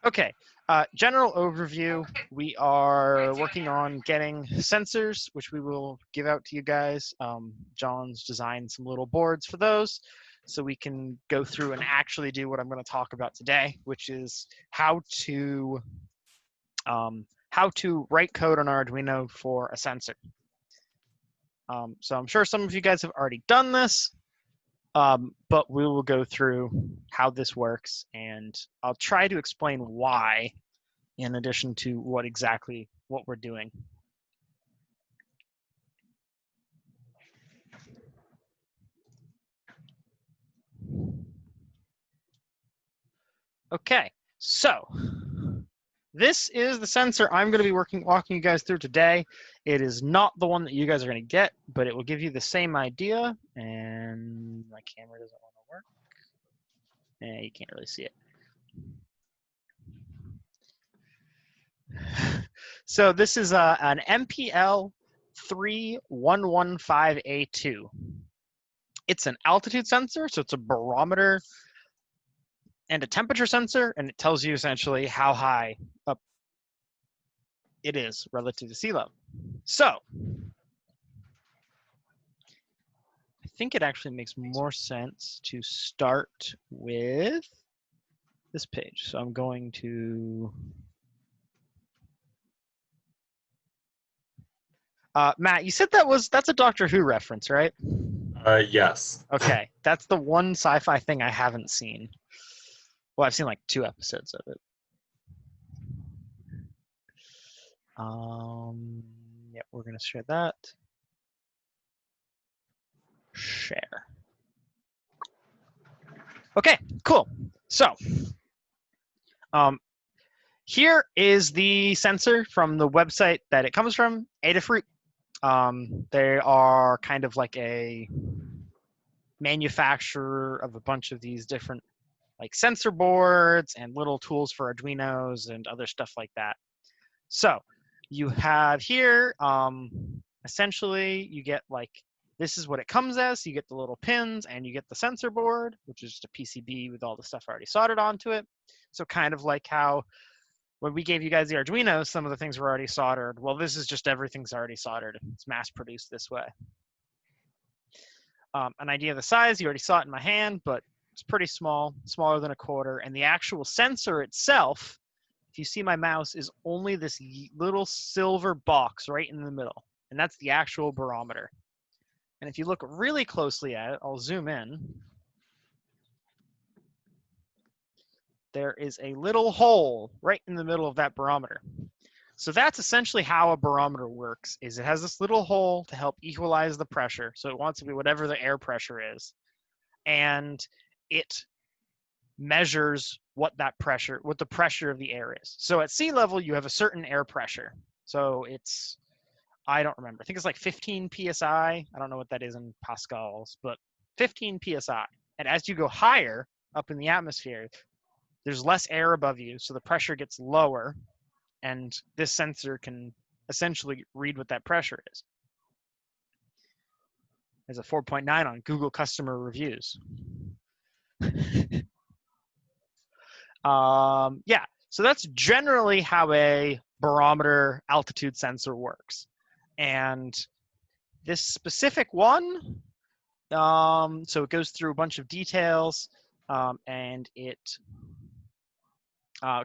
Okay, general overview. We are working on getting sensors, which we will give out to you guys. John's designed some little boards for those, so we can go through and actually do what I'm going to talk about today, which is how to write code on Arduino for a sensor. So I'm sure some of you guys have already done this, but we will go through how this works, and I'll try to explain why, in addition to what we're doing. Okay, so this is the sensor I'm going to be walking you guys through today. It is not the one that you guys are going to get, but it will give you the same idea. And my camera doesn't want to work. You can't really see it. So this is an MPL 3115A2. It's an altitude sensor, so it's a barometer and a temperature sensor, and it tells you essentially how high up it is relative to sea level. So I think it actually makes more sense to start with this page. So I'm going to Matt, you said that's a Doctor Who reference, right? Yes. Okay, that's the one sci-fi thing I haven't seen. Well, I've seen like 2 episodes of it. Yep, we're gonna share that. Share. Okay, cool. So, here is the sensor from the website that it comes from, Adafruit. They are kind of like a manufacturer of a bunch of these different like sensor boards and little tools for Arduinos and other stuff like that. So you have here, essentially you get like, this is what it comes as. You get the little pins and you get the sensor board, which is just a PCB with all the stuff already soldered onto it. So kind of like how when we gave you guys the Arduino, some of the things were already soldered. Well, this is just everything's already soldered. It's mass produced this way. An idea of the size, you already saw it in my hand, but it's pretty small, smaller than a quarter. And the actual sensor itself, if you see my mouse, is only this little silver box right in the middle. And that's the actual barometer. And if you look really closely at it, I'll zoom in. There is a little hole right in the middle of that barometer. So that's essentially how a barometer works, is it has this little hole to help equalize the pressure. So it wants to be whatever the air pressure is. And it measures what the pressure of the air is. So at sea level, you have a certain air pressure. So it's, I don't remember. I think it's like 15 PSI. I don't know what that is in pascals, but 15 PSI. And as you go higher up in the atmosphere, there's less air above you, so the pressure gets lower, and this sensor can essentially read what that pressure is. There's a 4.9 on Google customer reviews. Yeah, so that's generally how a barometer altitude sensor works. And this specific one, so it goes through a bunch of details, and it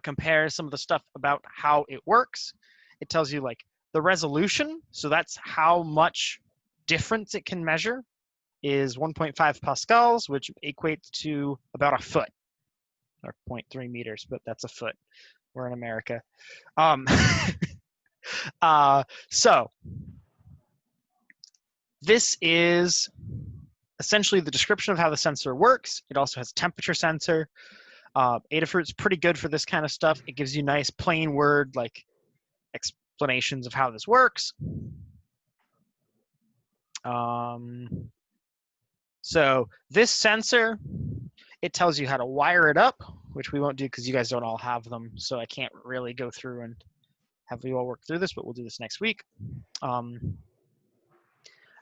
compares some of the stuff about how it works. It tells you like the resolution, so that's how much difference it can measure, is 1.5 pascals, which equates to about a foot, or 0.3 meters, but that's a foot. We're in America. So this is essentially the description of how the sensor works. It also has a temperature sensor. Adafruit's pretty good for this kind of stuff. It gives you nice plain word like explanations of how this works. So this sensor, it tells you how to wire it up, which we won't do because you guys don't all have them. So I can't really go through and have you all work through this, but we'll do this next week.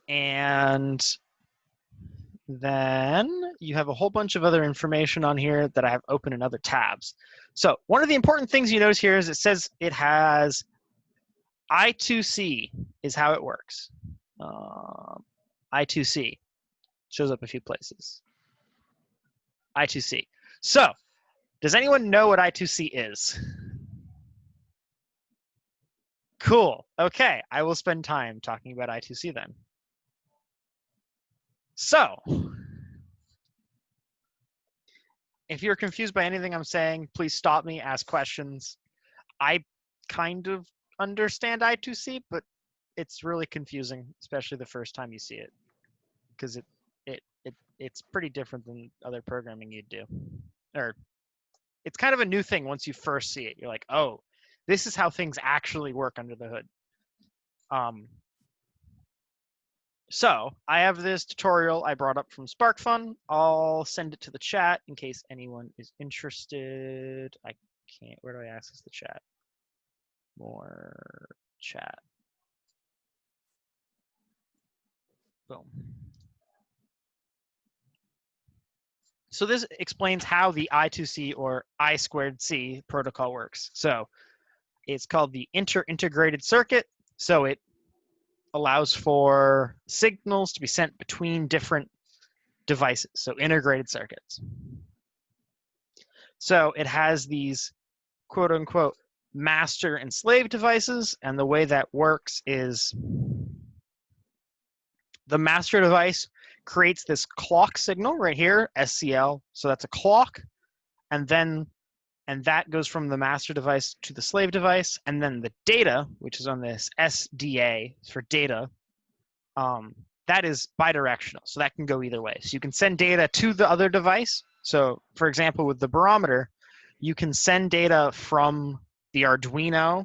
And then you have a whole bunch of other information on here that I have open in other tabs. So one of the important things you notice here is it says it has I2C is how it works. I2C shows up a few places. I2C. So does anyone know what I2C is? Cool. Okay, I will spend time talking about I2C then. So, if you're confused by anything I'm saying, please stop me, ask questions. I kind of understand I2C, but it's really confusing, especially the first time you see it, because it's pretty different than other programming you'd do. Or it's kind of a new thing once you first see it. You're like, oh, this is how things actually work under the hood. So I have this tutorial I brought up from SparkFun. I'll send it to the chat in case anyone is interested. I can't, where do I access the chat? More chat. Boom. So this explains how the I2C or I2C protocol works. So it's called the inter-integrated circuit. So it allows for signals to be sent between different devices, so integrated circuits. So it has these quote unquote master and slave devices, and the way that works is the master device creates this clock signal right here, SCL, so that's a clock, and that goes from the master device to the slave device, and then the data, which is on this SDA for data, that is bidirectional, so that can go either way. So you can send data to the other device. So for example, with the barometer, you can send data from the Arduino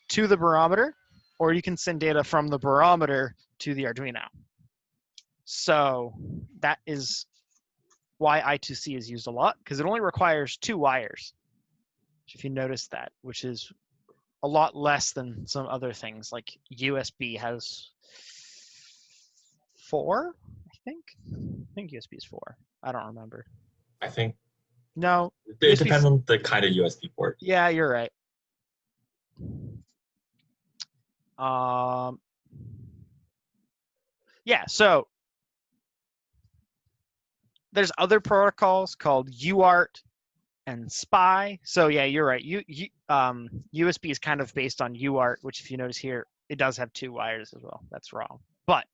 to the barometer, or you can send data from the barometer to the Arduino. So that is why I2C is used a lot, because it only requires 2 wires, if you notice that, which is a lot less than some other things, like USB has 4, I think USB is 4. I don't remember. I think No. it depends on the kind of USB port. Yeah, you're right. Yeah, so there's other protocols called UART and SPI. So yeah, you're right. USB is kind of based on UART, which if you notice here, it does have 2 wires as well. That's wrong. But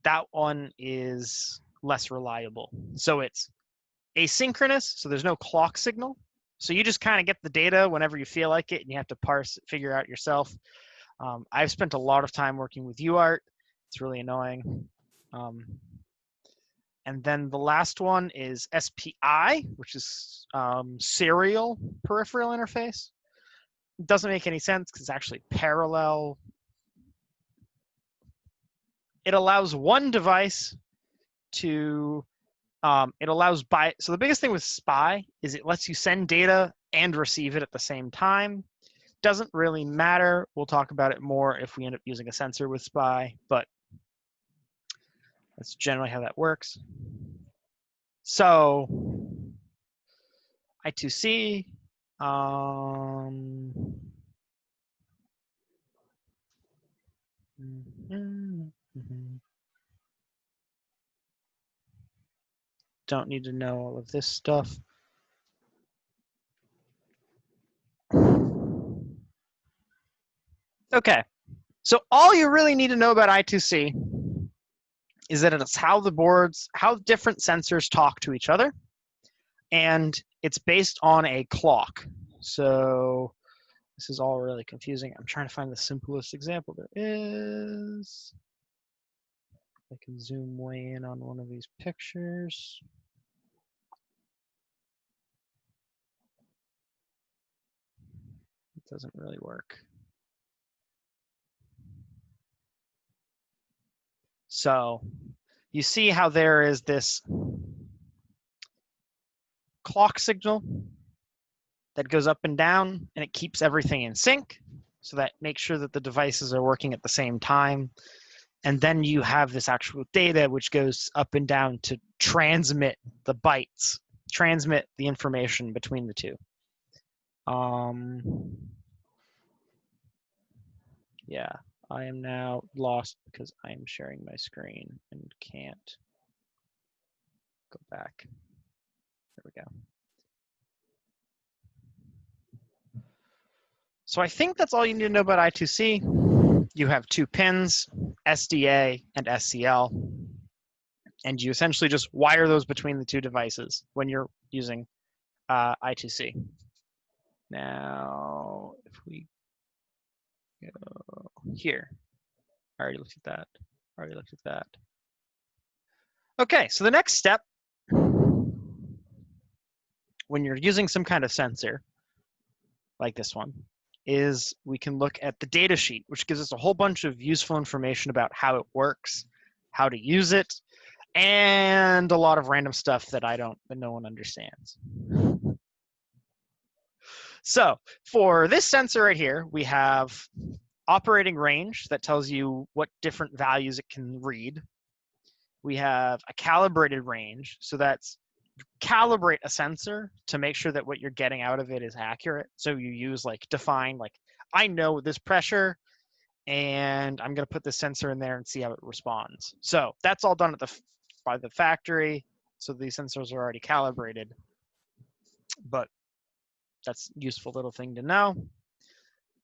that one is less reliable. So it's asynchronous, so there's no clock signal. So you just kind of get the data whenever you feel like it, and you have to figure out yourself. I've spent a lot of time working with UART. It's really annoying. And then the last one is SPI, which is serial peripheral interface. It doesn't make any sense because it's actually parallel. It allows one device to, so the biggest thing with SPI is it lets you send data and receive it at the same time. Doesn't really matter. We'll talk about it more if we end up using a sensor with SPI, but that's generally how that works. So I2C, don't need to know all of this stuff. Okay, so all you really need to know about I2C is that it's how different sensors talk to each other, and it's based on a clock. So this is all really confusing. I'm trying to find the simplest example there is. I can zoom way in on one of these pictures. It doesn't really work. So you see how there is this clock signal that goes up and down, and it keeps everything in sync. So that makes sure that the devices are working at the same time. And then you have this actual data which goes up and down to transmit the bytes, transmit the information between the two. Yeah, I am now lost because I am sharing my screen and can't go back. There we go. So I think that's all you need to know about I2C. You have two pins, SDA and SCL, and you essentially just wire those between the two devices when you're using I2C. Now, if we go here, I already looked at that. Okay, so the next step, when you're using some kind of sensor, like this one, is we can look at the data sheet, which gives us a whole bunch of useful information about how it works, how to use it, and a lot of random stuff that no one understands. So for this sensor right here, we have operating range that tells you what different values it can read. We have a calibrated range, so that's calibrate a sensor to make sure that what you're getting out of it is accurate. So you use like define, like I know this pressure and I'm going to put the sensor in there and see how it responds. So that's all done by the factory. So these sensors are already calibrated, but that's a useful little thing to know.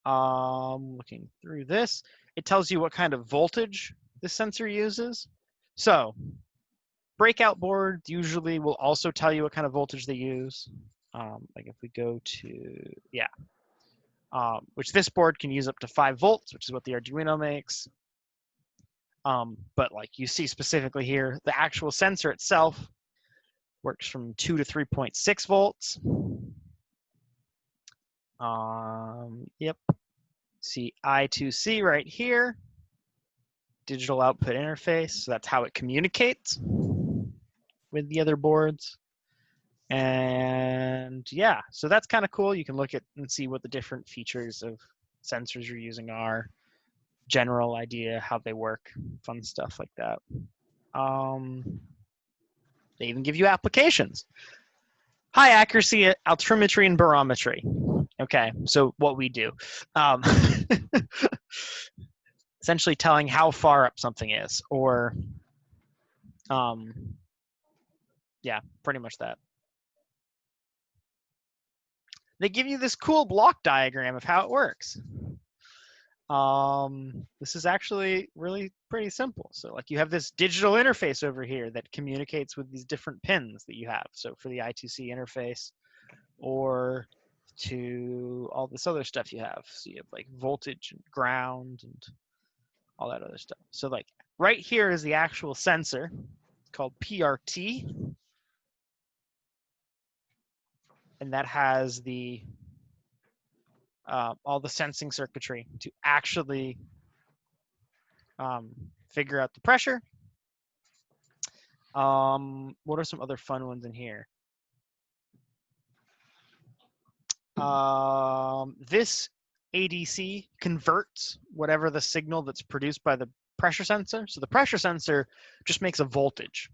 Looking through this, it tells you what kind of voltage the sensor uses. So breakout board usually will also tell you what kind of voltage they use. Like if we go to, yeah, which this board can use up to 5 volts, which is what the Arduino makes. But like you see specifically here, the actual sensor itself works from 2 to 3.6 volts. Yep. See I2C right here, digital output interface. So that's how it communicates with the other boards. And yeah, so that's kind of cool. You can look at and see what the different features of sensors you're using are, general idea, how they work, fun stuff like that. They even give you applications. High accuracy altimetry and barometry. Okay, so what we do. Essentially telling how far up something is, or yeah, pretty much that. They give you this cool block diagram of how it works. This is actually really pretty simple. So like you have this digital interface over here that communicates with these different pins that you have. So for the I2C interface, or to all this other stuff you have. So you have like voltage and ground and all that other stuff. So like right here is the actual sensor called PRT. And that has the all the sensing circuitry to actually figure out the pressure. What are some other fun ones in here? This ADC converts whatever the signal that's produced by the pressure sensor. So the pressure sensor just makes a voltage.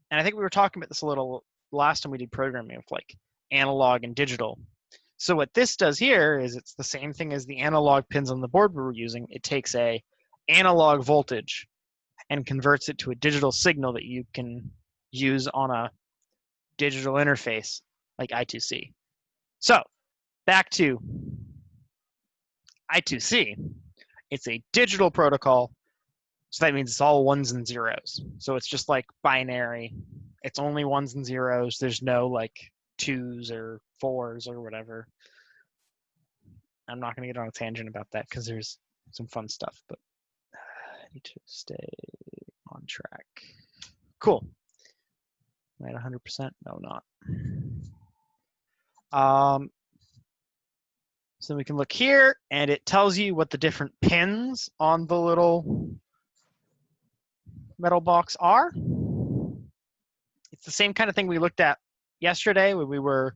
And I think we were talking about this a little last time we did programming of like analog and digital. So what this does here is it's the same thing as the analog pins on the board we were using. It takes a analog voltage and converts it to a digital signal that you can use on a digital interface like I2C. So back to I2C. It's a digital protocol, so that means it's all ones and zeros. So it's just like binary. It's only ones and zeros. There's no like 2s or 4s or whatever. I'm not going to get on a tangent about that because there's some fun stuff, but I need to stay on track. Cool. Am I at 100%? No, not. So we can look here, and it tells you what the different pins on the little metal box are. It's the same kind of thing we looked at yesterday when we were,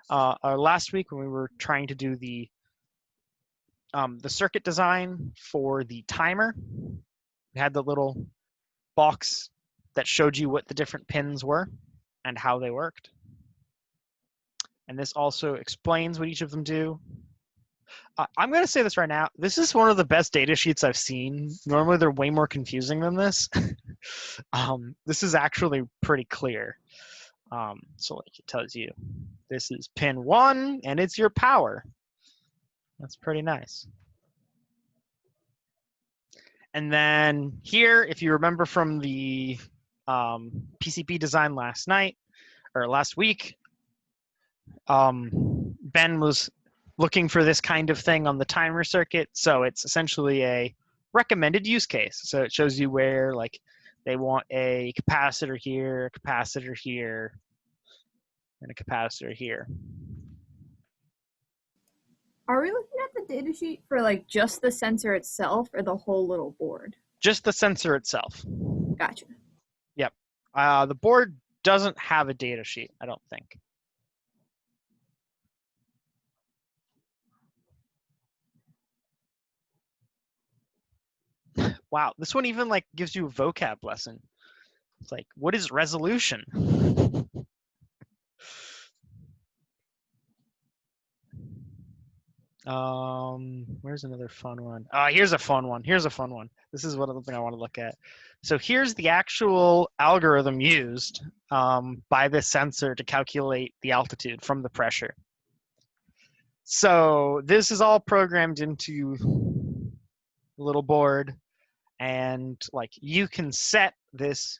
or last week when we were trying to do the circuit design for the timer. It had the little box that showed you what the different pins were and how they worked. And this also explains what each of them do. I'm going to say this right now. This is one of the best data sheets I've seen. Normally, they're way more confusing than this. This is actually pretty clear. So like it tells you, this is pin 1, and it's your power. That's pretty nice. And then here, if you remember from the PCB design last week, Ben was looking for this kind of thing on the timer circuit. So it's essentially a recommended use case. So it shows you where like they want a capacitor here, and a capacitor here. Are we looking at the data sheet for like just the sensor itself or the whole little board? Just the sensor itself. Gotcha. Yep. The board doesn't have a data sheet, I don't think. Wow, this one even like gives you a vocab lesson. It's like, what is resolution? Where's another fun one? Here's a fun one. This is one thing I want to look at. So here's the actual algorithm used by this sensor to calculate the altitude from the pressure. So this is all programmed into the little board, and like you can set this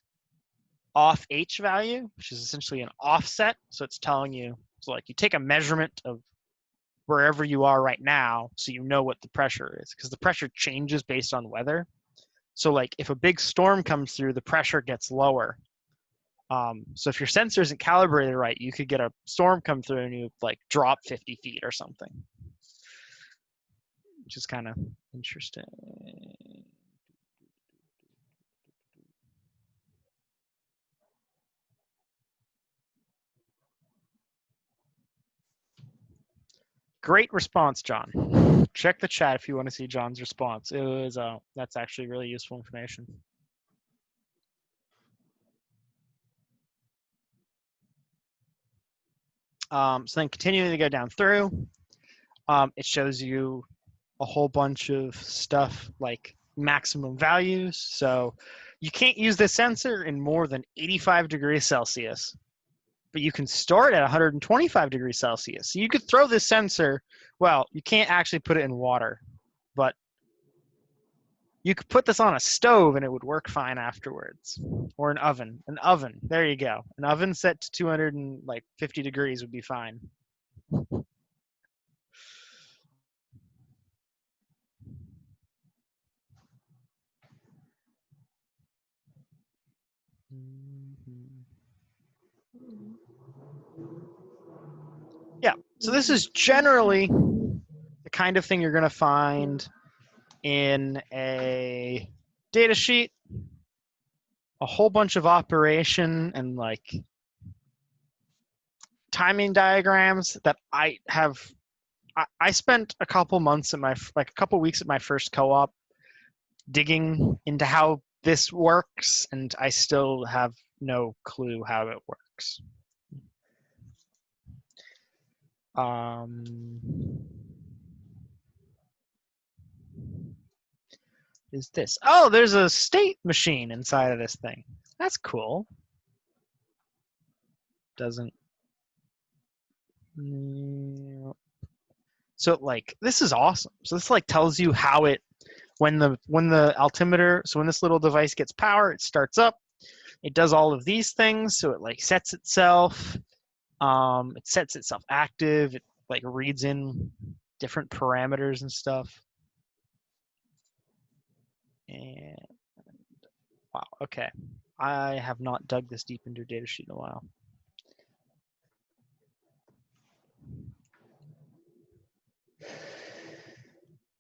off H value, which is essentially an offset. So it's telling you, so like you take a measurement of wherever you are right now, so you know what the pressure is, because the pressure changes based on weather. So like if a big storm comes through, the pressure gets lower. So if your sensor isn't calibrated right, you could get a storm come through and you like drop 50 feet or something, which is kind of interesting. Great response, John. Check the chat if you want to see John's response. It was that's actually really useful information. So then continuing to go down through, it shows you a whole bunch of stuff like maximum values. So you can't use this sensor in more than 85 degrees Celsius, but you can store it at 125 degrees Celsius. So you could throw this sensor, well, you can't actually put it in water, but you could put this on a stove and it would work fine afterwards. Or an oven. There you go. An oven set to 250 degrees would be fine. Yeah, so this is generally the kind of thing you're going to find in a data sheet. A whole bunch of operation and like timing diagrams that I spent a couple months at a couple weeks at my first co-op digging into how this works, and I still have no clue how it works. Is this? Oh, there's a state machine inside of this thing. That's cool. Doesn't. So like this is awesome. So this like tells you how it when the altimeter, so when this little device gets power, it starts up. It does all of these things. So it like sets itself. It sets itself active. It like reads in different parameters and stuff. And wow, okay. I have not dug this deep into your data sheet in a while.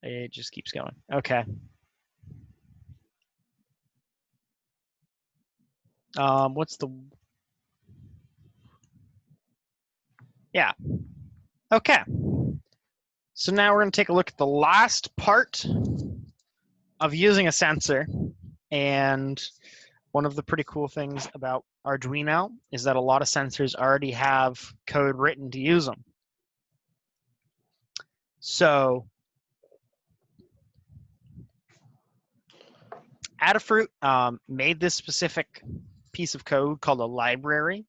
It just keeps going. Okay. What's the... Yeah. Okay. So now we're going to take a look at the last part of using a sensor And one of the pretty cool things about Arduino is that a lot of sensors already have code written to use them. So Adafruit made this specific piece of code called a library,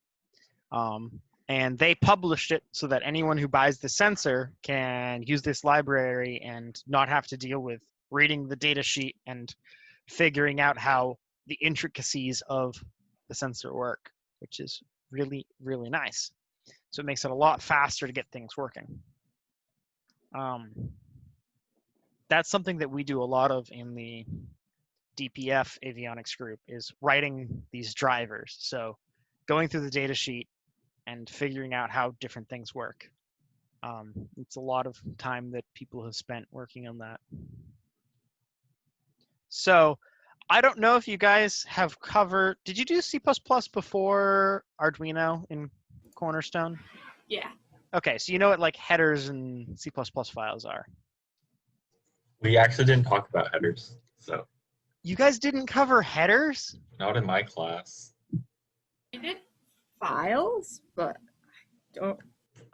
and they published it so that anyone who buys the sensor can use this library and not have to deal with reading the data sheet and figuring out how the intricacies of the sensor work, which is really, really nice. So it makes it a lot faster to get things working. That's something that we do a lot of in the DPF avionics group, is writing these drivers. So going through the data sheet and figuring out how different things work. It's a lot of time that people have spent working on that. So I don't know if you guys have covered, did you do C++ before Arduino in Cornerstone? Yeah. Okay, so you know what like headers and C++ files are. We actually didn't talk about headers, so You guys didn't cover headers? not in my class. We did files, but I don't.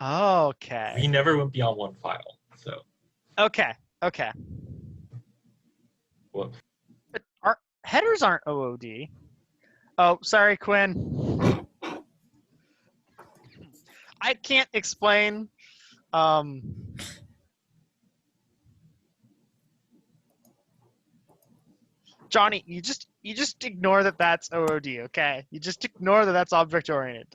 Okay. We never went beyond one file, so Okay. well, But headers aren't OOD. Oh, sorry, Quinn. I can't explain. Johnny, you just ignore that that's OOD, okay? You just ignore that that's object oriented.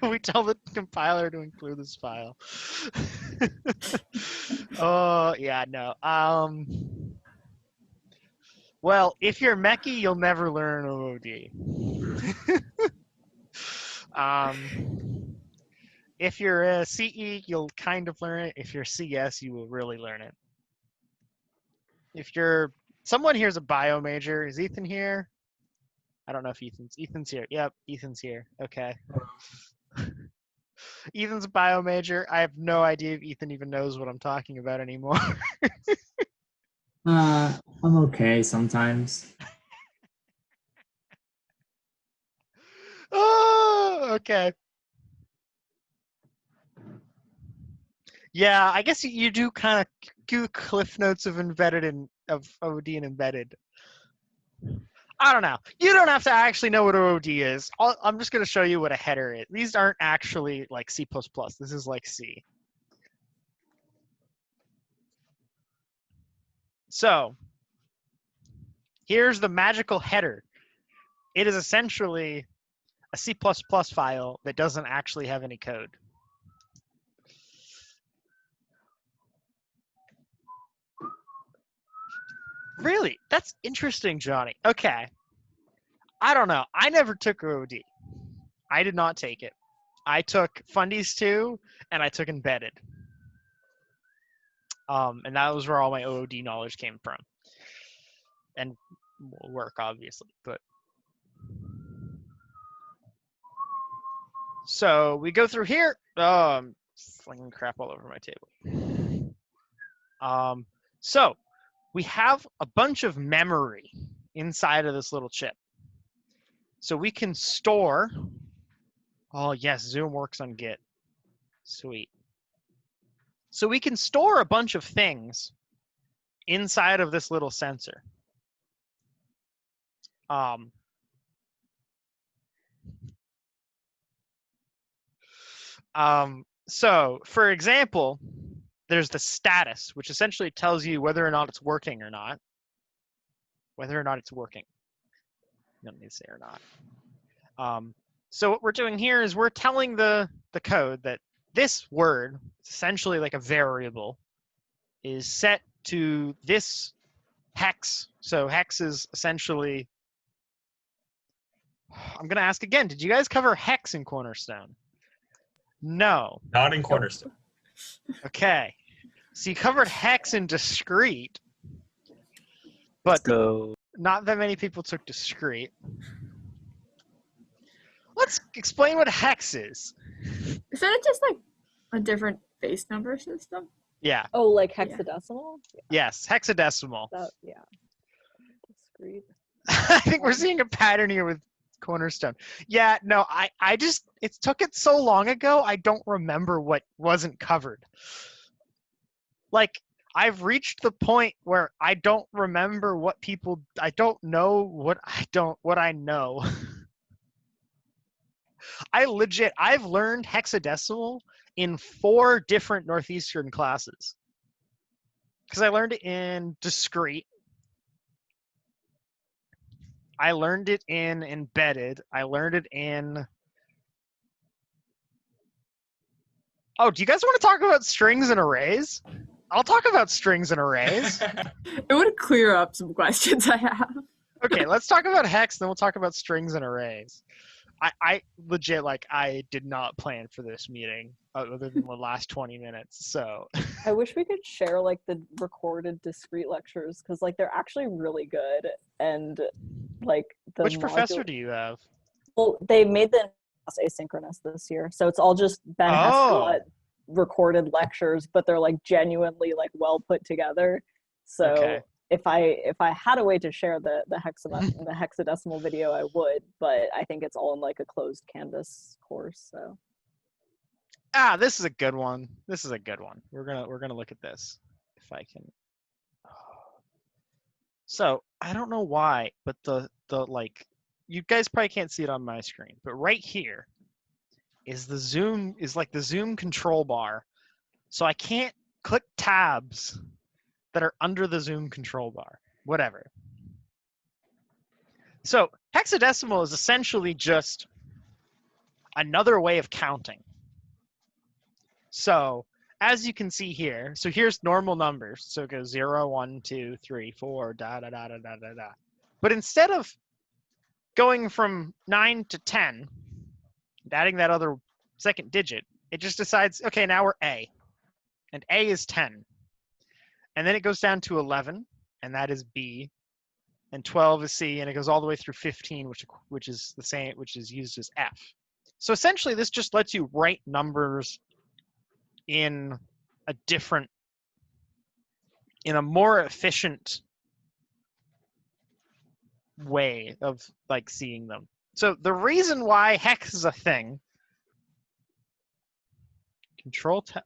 We tell the compiler to include this file. Oh yeah, no. Well, if you're Mechie, you'll never learn OOD. If you're a CE, you'll kind of learn it. If you're CS, you will really learn it. If you're someone here's a bio major, is Ethan here? I don't know if Ethan's here. Yep, Ethan's here. Okay. Ethan's a bio major. I have no idea if Ethan even knows what I'm talking about anymore. I'm okay sometimes. Oh, okay. Yeah, I guess you do kind of do cliff notes of embedded and of OD and embedded. I don't know. You don't have to actually know what OD is. I'm just going to show you what a header is. These aren't actually like C++. This is like C. So here's the magical header. It is essentially a C++ file that doesn't actually have any code. Really? That's interesting, Johnny. Okay. I don't know. I never took OD. I did not take it. I took Fundies 2, and I took Embedded. And that was where all my OOD knowledge came from. And work, obviously. But so we go through here. Oh, I'm flinging crap all over my table. So we have a bunch of memory inside of this little chip. So we can store. Oh, yes, Zoom works on Git. Sweet. So we can store a bunch of things inside of this little sensor. So, for example, there's the status, which essentially tells you whether or not it's working or not. Whether or not it's working. You don't need to say or not. So what we're doing here is we're telling the code that this word, essentially like a variable, is set to this hex. So hex is essentially, I'm going to ask again, did you guys cover hex in Cornerstone? No. not in Cornerstone. Okay. So you covered hex in discrete, Let's but go. not that many people took discrete. Let's explain what hex is. Isn't it just like a different base number system? Yeah. Oh, like Yeah. hexadecimal? Yes. Hexadecimal. That, yeah. Discrete. I think we're seeing a pattern here with Cornerstone. Yeah. No. I just it took it so long ago. I don't remember what wasn't covered. Like I've reached the point where I don't remember what people. I don't know what I know. I've learned hexadecimal in 4 different Northeastern classes. Because I learned it in discrete. I learned it in embedded. I learned it in... Oh, do you guys want to talk about strings and arrays? I'll talk about strings and arrays. It would clear up some questions I have. Okay, let's talk about hex, then we'll talk about strings and arrays. I legit, like, I did not plan for this meeting other than the last 20 minutes, so... I wish we could share like the recorded discrete lectures because like they're actually really good and like the Which professor module- do you have? Well, they made the class asynchronous this year, so it's all just Ben Oh. Hesselot recorded lectures, but they're like genuinely like well put together. So Okay. if I had a way to share the hexadecimal video, I would, but I think it's all in like a closed Canvas course. So Ah, this is a good one. This is a good one. We're gonna look at this if I can. So I don't know why, but the like you guys probably can't see it on my screen, but right here is the zoom control bar. So I can't click tabs that are under the zoom control bar. Whatever. So hexadecimal is essentially just another way of counting. So as you can see here, so here's normal numbers. So it goes 0, 1, 2, 3, 4, da da da da da da da. But instead of going from 9 to 10, and adding that other second digit, it just decides, okay, now we're A. And A is 10. And then it goes down to 11, and that is B. And 12 is C, and it goes all the way through 15, which is the same, which is used as F. So essentially, this just lets you write numbers in a more efficient way of like seeing them. So the reason why hex is a thing,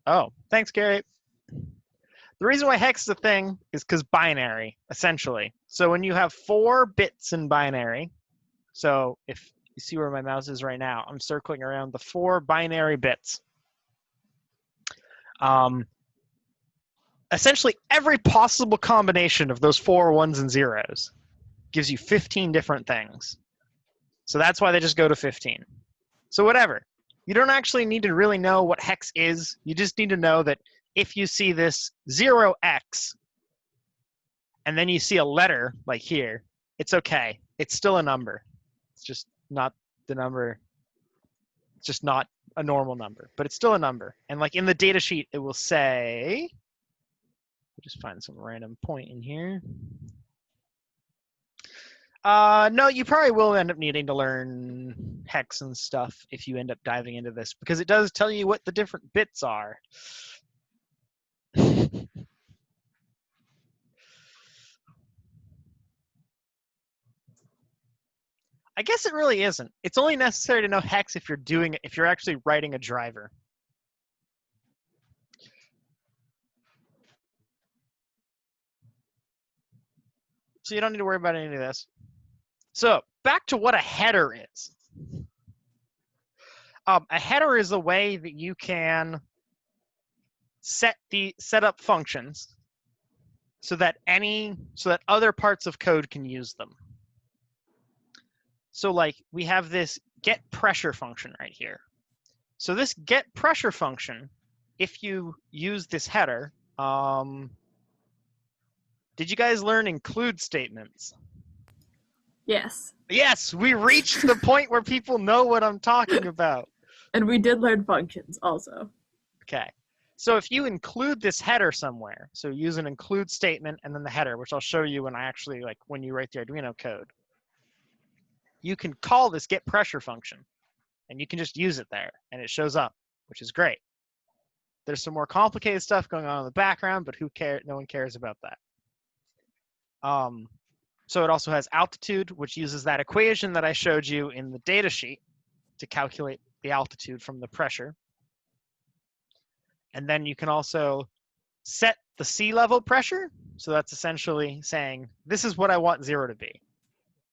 oh, thanks, Gary. The reason why hex is a thing is because binary, essentially. So when you have 4 bits in binary, so if you see where my mouse is right now, I'm circling around the 4 binary bits. Essentially, every possible combination of those 4 ones and zeros gives you 15 different things. So that's why they just go to 15. So whatever. You don't actually need to really know what hex is. You just need to know that if you see this 0x, and then you see a letter, like here, it's okay. It's still a number. It's just not the number. It's just not a normal number, but it's still a number. And like in the data sheet, it will say, I'll just find some random point in here. No, you probably will end up needing to learn hex and stuff if you end up diving into this, because it does tell you what the different bits are. I guess it really isn't. It's only necessary to know hex if you're actually writing a driver. So you don't need to worry about any of this. So back to what a header is. A header is a way that you can set up functions so that other parts of code can use them. So like we have this get pressure function right here. So this get pressure function, if you use this header, did you guys learn include statements? Yes. Yes, we reached the point where people know what I'm talking about. And we did learn functions also. Okay. So if you include this header somewhere, so use an include statement and then the header, which I'll show you when you write the Arduino code, you can call this get pressure function and you can just use it there and it shows up, which is great. There's some more complicated stuff going on in the background, but who cares? No one cares about that. So it also has altitude, which uses that equation that I showed you in the data sheet to calculate the altitude from the pressure. And then you can also set the sea level pressure. So that's essentially saying, this is what I want 0 to be.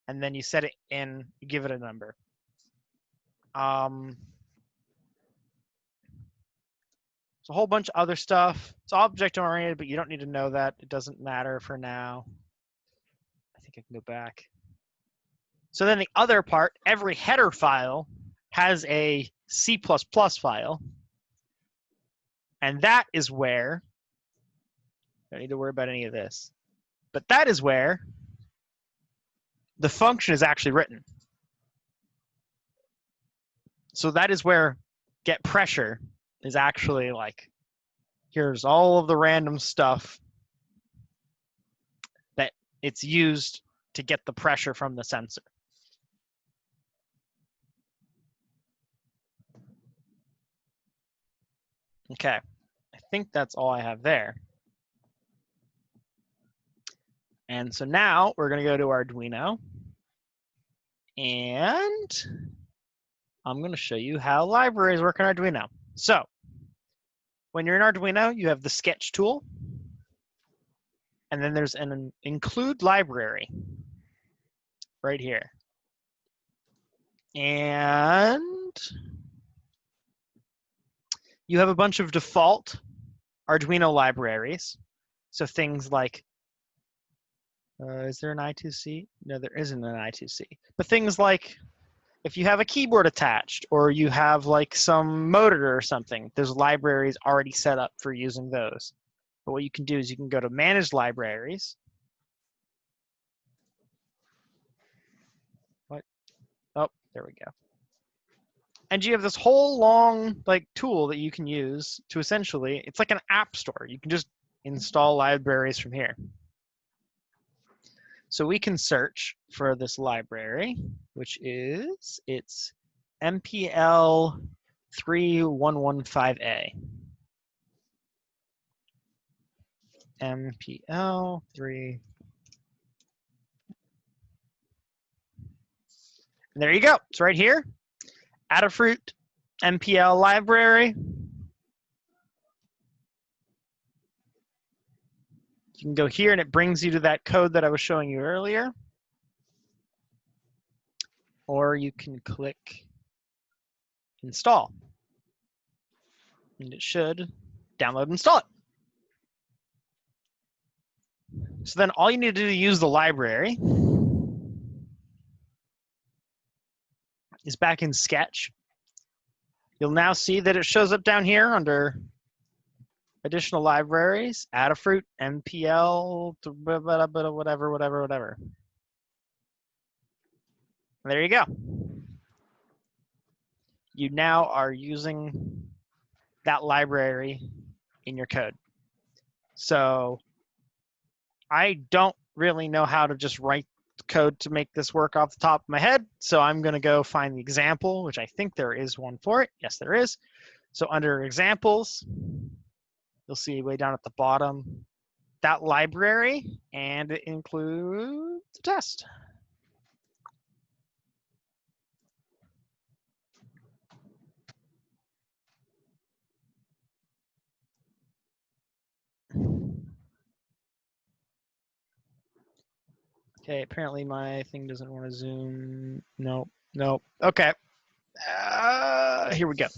And then you set it in, you give it a number. There's a whole bunch of other stuff. It's object oriented, but you don't need to know that. It doesn't matter for now. I think I can go back. So then the other part, every header file has a C++ file. And that is where, don't need to worry about any of this, but that is where the function is actually written. So that is where get pressure is actually like, here's all of the random stuff that it's used to get the pressure from the sensor. Okay, I think that's all I have there. And so now we're going to go to Arduino. And I'm going to show you how libraries work in Arduino. So when you're in Arduino, you have the sketch tool. And then there's an include library right here. And you have a bunch of default Arduino libraries. So things like, is there an I2C? No, there isn't an I2C. But things like, if you have a keyboard attached, or you have like some motor or something, there's libraries already set up for using those. But what you can do is you can go to Manage Libraries. What? Oh, there we go. And you have this whole long like tool that you can use to essentially, it's like an app store. You can just install libraries from here. So we can search for this library, which is, it's MPL 3115A. MPL 3. And there you go. It's right here. Adafruit MPL library. You can go here and it brings you to that code that I was showing you earlier. Or you can click install. And it should download and install it. So then all you need to do to use the library is back in Sketch. You'll now see that it shows up down here under additional libraries, Adafruit, MPL, whatever. And there you go. You now are using that library in your code. So I don't really know how to just write code to make this work off the top of my head. So I'm going to go find the example, which I think there is one for it. Yes, there is. So under examples, you'll see way down at the bottom that library, and it includes the test. Okay, apparently my thing doesn't want to zoom. No. Okay. Here we go.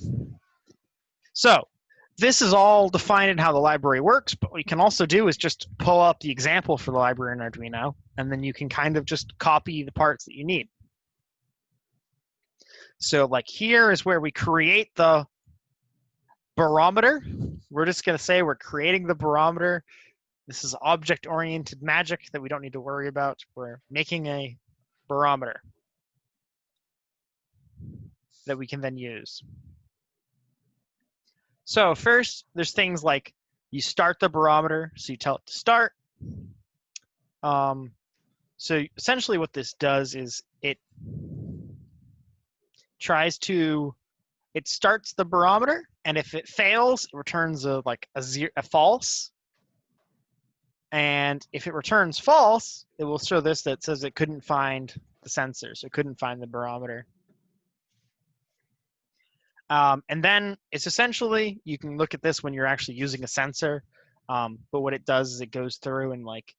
So this is all defined in how the library works, but what you can also do is just pull up the example for the library in Arduino, and then you can kind of just copy the parts that you need. So like here is where we create the barometer. We're just going to say we're creating the barometer. This is object-oriented magic that we don't need to worry about. We're making a barometer that we can then use. So first, there's things like you start the barometer, so you tell it to start. So essentially what this does is it starts the barometer, And if it fails, it returns a false. And if it returns false, it will show this that says it couldn't find the sensor, so it couldn't find the barometer. And then it's essentially, you can look at this when you're actually using a sensor, but what it does is it goes through and like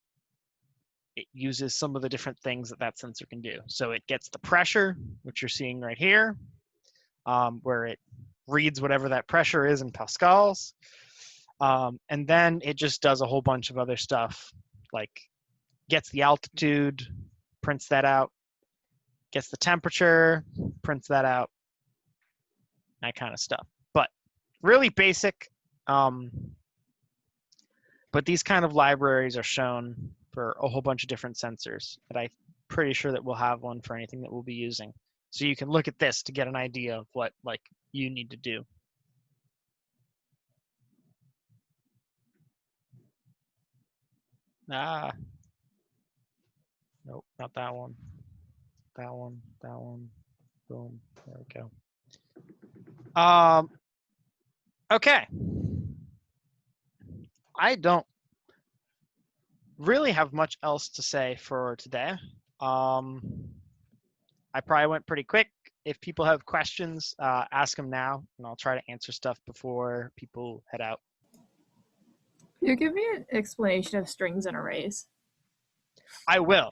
it uses some of the different things that that sensor can do. So it gets the pressure, which you're seeing right here, where it reads whatever that pressure is in pascals. And then it just does a whole bunch of other stuff, like gets the altitude, prints that out, gets the temperature, prints that out, that kind of stuff. But really basic. But these kind of libraries are shown for a whole bunch of different sensors that I'm pretty sure that we'll have one for anything that we'll be using. So you can look at this to get an idea of what like you need to do. Ah, nope, not that one. That one, that one, boom, there we go. Okay. I don't really have much else to say for today. I probably went pretty quick. If people have questions, ask them now, and I'll try to answer stuff before people head out. Can you give me an explanation of strings and arrays? I will.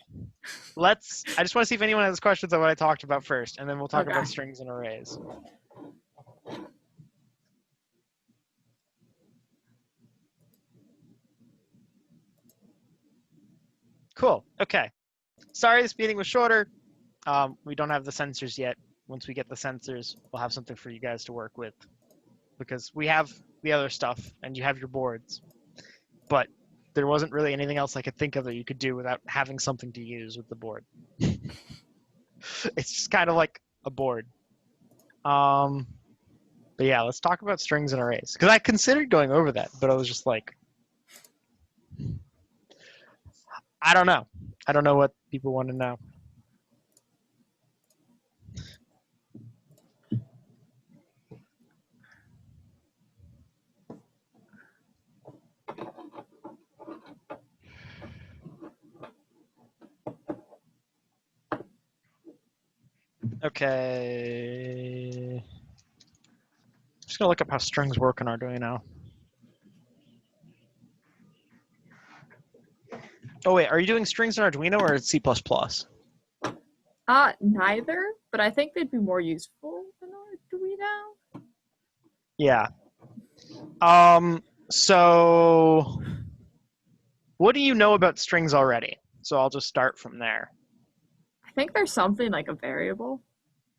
I just want to see if anyone has questions on what I talked about first, and then we'll talk Okay. about strings and arrays. Cool. Okay. Sorry this meeting was shorter. We don't have the sensors yet. Once we get the sensors, we'll have something for you guys to work with, because we have the other stuff and you have your boards. But there wasn't really anything else I could think of that you could do without having something to use with the board. It's just kind of like a board. But yeah, let's talk about strings and arrays, because I considered going over that, but I was just like, I don't know. I don't know what people want to know. Okay. Just gonna look up how strings work in Arduino. Oh wait, are you doing strings in Arduino or C++? Neither, but I think they'd be more useful than Arduino. Yeah. So what do you know about strings already? So I'll just start from there. I think there's something like a variable.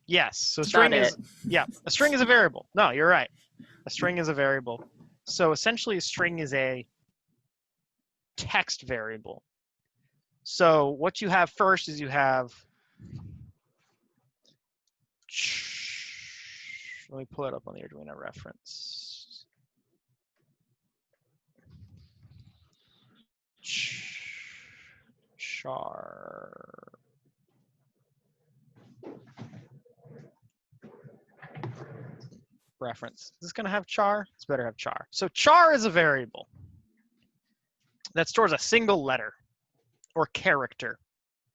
Yes. So That's string about is, yeah, a string is a variable. No, you're right. A string is a variable. So essentially a string is a text variable. So what you have first is you have, let me pull it up on the Arduino reference. Char. Reference. Is this going to have char? It's better have char. So char is a variable that stores a single letter or character,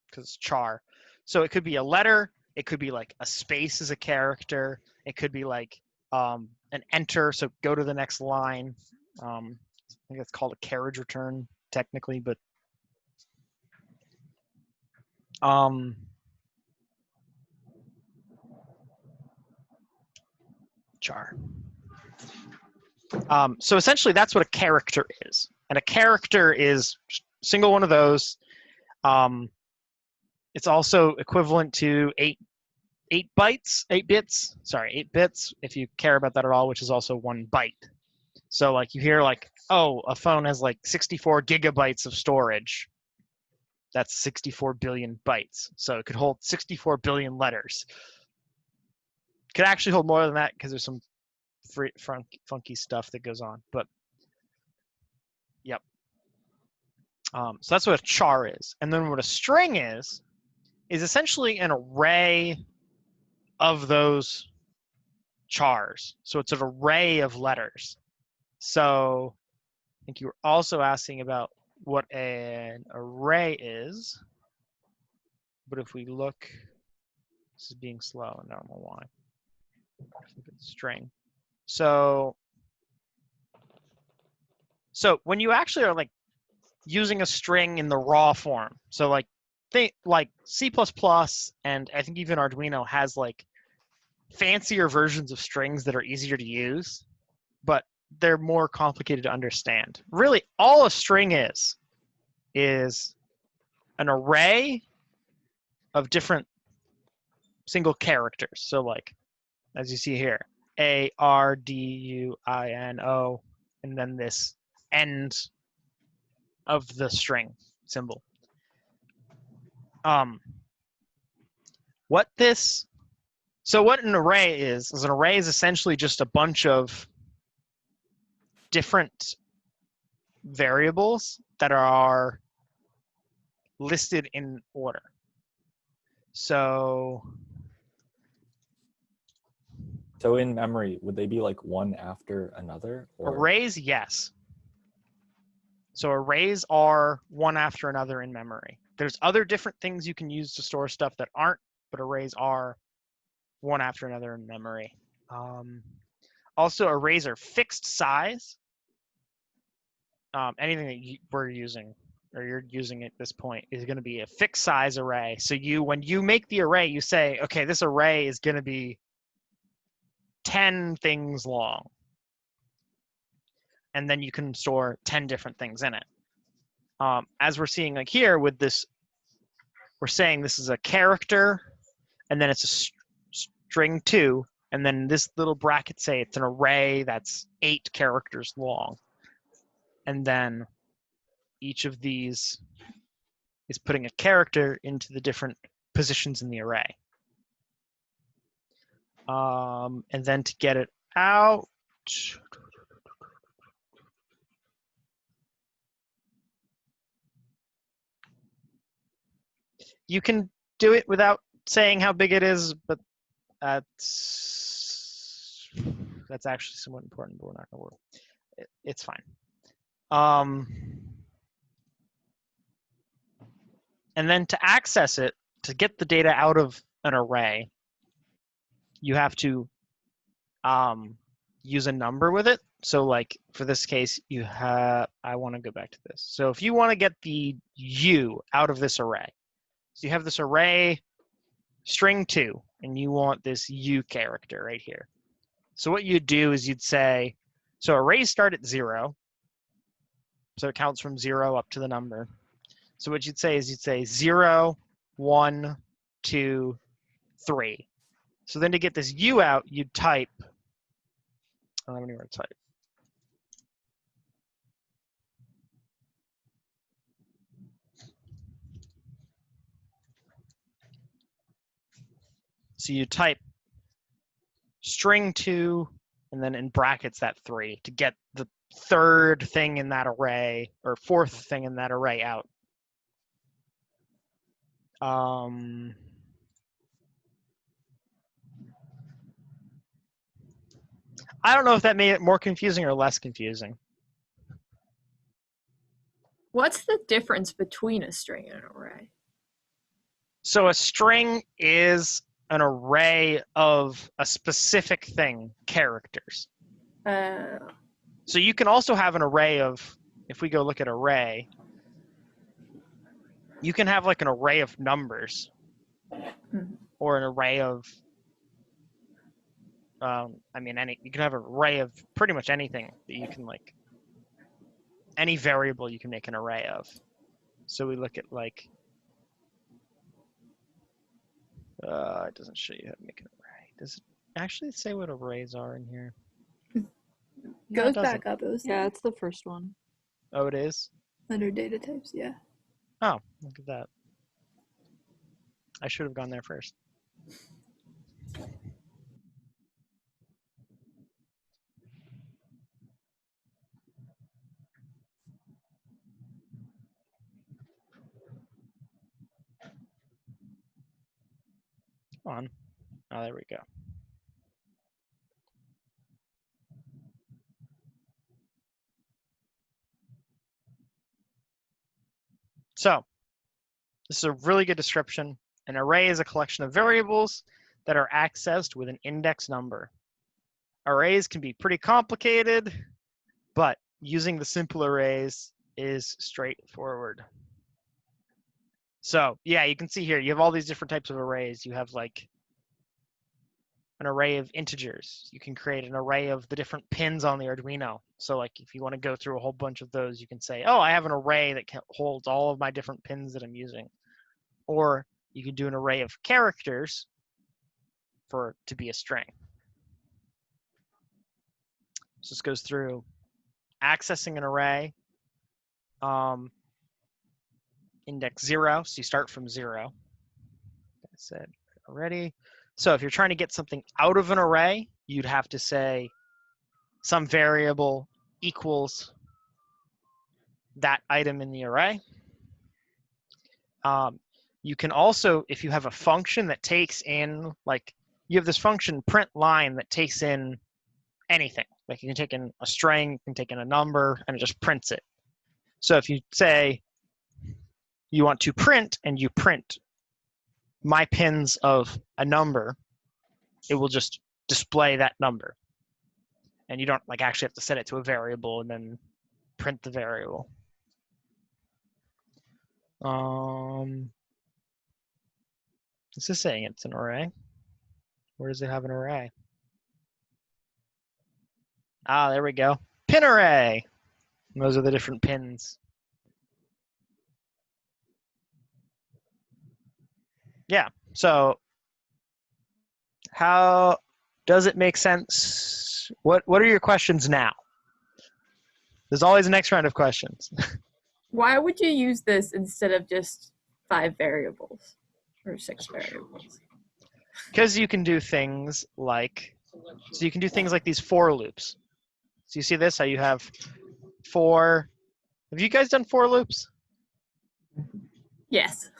because it's char. So it could be a letter. It could be like a space as a character. It could be like an enter. So go to the next line. I think that's called a carriage return technically, but char. So essentially that's what a character is. And a character is a single one of those. It's also equivalent to 8 bits, if you care about that at all, which is also 1 byte. So like you hear like, oh, a phone has like 64 gigabytes of storage. That's 64 billion bytes. So it could hold 64 billion letters. It could actually hold more than that because there's some funky stuff that goes on. But yep. So that's what a char is. And then what a string is essentially an array of those chars. So it's an array of letters. So I think you were also asking about what an array is. But if we look, this is being slow, and I don't know why. Look at the string. So when you actually are like using a string in the raw form, so like C++ and I think even Arduino has like fancier versions of strings that are easier to use, but they're more complicated to understand. Really, all a string is an array of different single characters. So like, as you see here, ARDUINO, and then this end of the string symbol. What an array is an array is essentially just a bunch of different variables that are listed in order. So in memory, would they be like one after another? Or arrays, yes. So arrays are one after another in memory. There's other different things you can use to store stuff that aren't, but arrays are one after another in memory. Also, arrays are fixed size. Anything that we're using or you're using at this point is going to be a fixed size array. So when you make the array, you say, okay, this array is going to be 10 things long. And then you can store 10 different things in it. As we're seeing like here with this, we're saying this is a character, and then it's a string 2, and then this little bracket say it's an array that's 8 characters long. And then each of these is putting a character into the different positions in the array. And then to get it out, you can do it without saying how big it is, but that's actually somewhat important, but we're not going to worry. It's fine. And then to access it, to get the data out of an array, you have to use a number with it. So like for this case, I want to go back to this. So if you want to get the U out of this array, so you have this array string 2, and you want this U character right here. So what you'd do is you'd say, so arrays start at 0. So it counts from 0 up to the number. So what you'd say is you'd say 0, 1, 2, 3. So then to get this U out, you'd type, I don't have anywhere to type. So you type string 2, and then in brackets that 3 to get the third thing in that array, or fourth thing in that array out. I don't know if that made it more confusing or less confusing. What's the difference between a string and an array? So a string is an array of a specific thing, characters. So you can also have an array of, if we go look at array, you can have like an array of numbers, or an array of, you can have an array of pretty much anything that you can like, any variable you can make an array of. So we look at like, it doesn't show you how to make an array. Does it actually say what arrays are in here? No, it Goes back doesn't. up. It was Yeah, it's the first one. Oh, it is? under data types. Yeah. Oh, look at that. I should have gone there first. Come on. Oh, there we go. So this is a really good description. An array is a collection of variables that are accessed with an index number. Arrays can be pretty complicated, but using the simple arrays is straightforward. So yeah, you can see here, you have all these different types of arrays. You have like an array of integers. You can create an array of the different pins on the Arduino. So like if you want to go through a whole bunch of those, you can say, oh, I have an array that holds all of my different pins that I'm using. Or you can do an array of characters to be a string. So this goes through accessing an array, index 0, so you start from 0. I said already. So if you're trying to get something out of an array, you'd have to say some variable equals that item in the array. You can also, if you have a function that takes in, like you have this function print line that takes in anything. Like you can take in a string, you can take in a number, and it just prints it. So if you say you want to print and you print my pins of a number, it will just display that number. And you don't like actually have to set it to a variable and then print the variable. This is saying it's an array. Where does it have an array? Ah, there we go. Pin array. And those are the different pins. Yeah, so how does it make sense? What are your questions now? There's always a next round of questions. Why would you use this instead of just 5 variables or 6 variables? Because you can do things like, so you can do things like these for loops. So you see this, how you have 4, have you guys done for loops? Yes.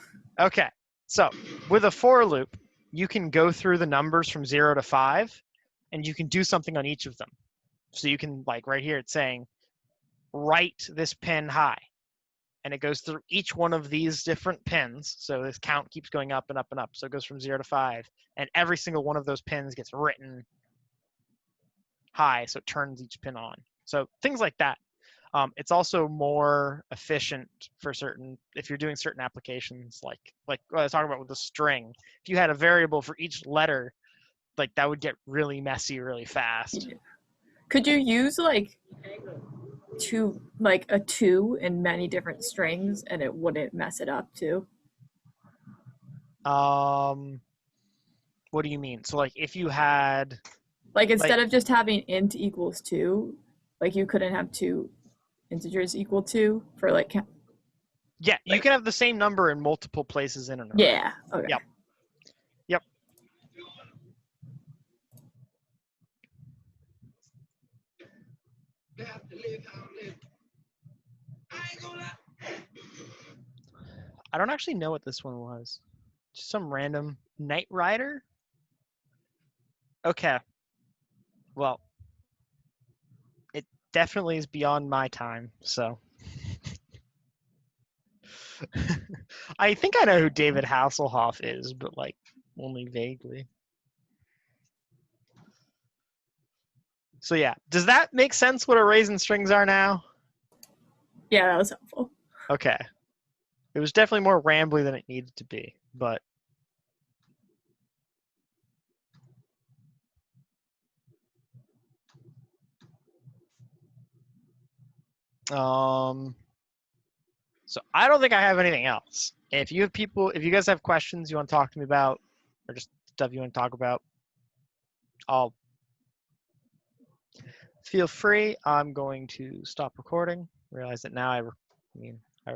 Okay, so with a for loop, you can go through the numbers from 0 to 5, and you can do something on each of them. So you can, like right here, it's saying, write this pin high. And it goes through each one of these different pins. So this count keeps going up and up and up. So it goes from 0 to 5. And every single one of those pins gets written high, so it turns each pin on. So things like that. It's also more efficient for certain, if you're doing certain applications, like what I was talking about with the string. If you had a variable for each letter, like that would get really messy really fast. Yeah. Could you use like a 2 in many different strings and it wouldn't mess it up too? What do you mean? So like if you had, like instead of just having int equals 2, like you couldn't have 2 integers equal 2 for like yeah, you can have the same number in multiple places in an array. yeah, okay. Yep. Yep. I don't actually know what this one was. Just some random Knight Rider? Okay. Well, it definitely is beyond my time, so. I think I know who David Hasselhoff is, but like only vaguely. So yeah, does that make sense what arrays and strings are now? Yeah, that was helpful. Okay. It was definitely more rambly than it needed to be, but so I don't think I have anything else. If you guys have questions you want to talk to me about, or just stuff you want to talk about, I'll feel free. I'm going to stop recording. Realize that now I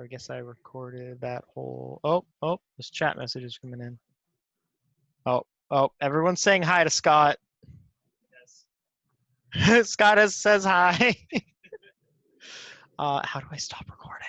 guess I recorded that whole. Oh, this chat message is coming in. Oh, everyone's saying hi to Scott. Yes. Scott says hi. How do I stop recording?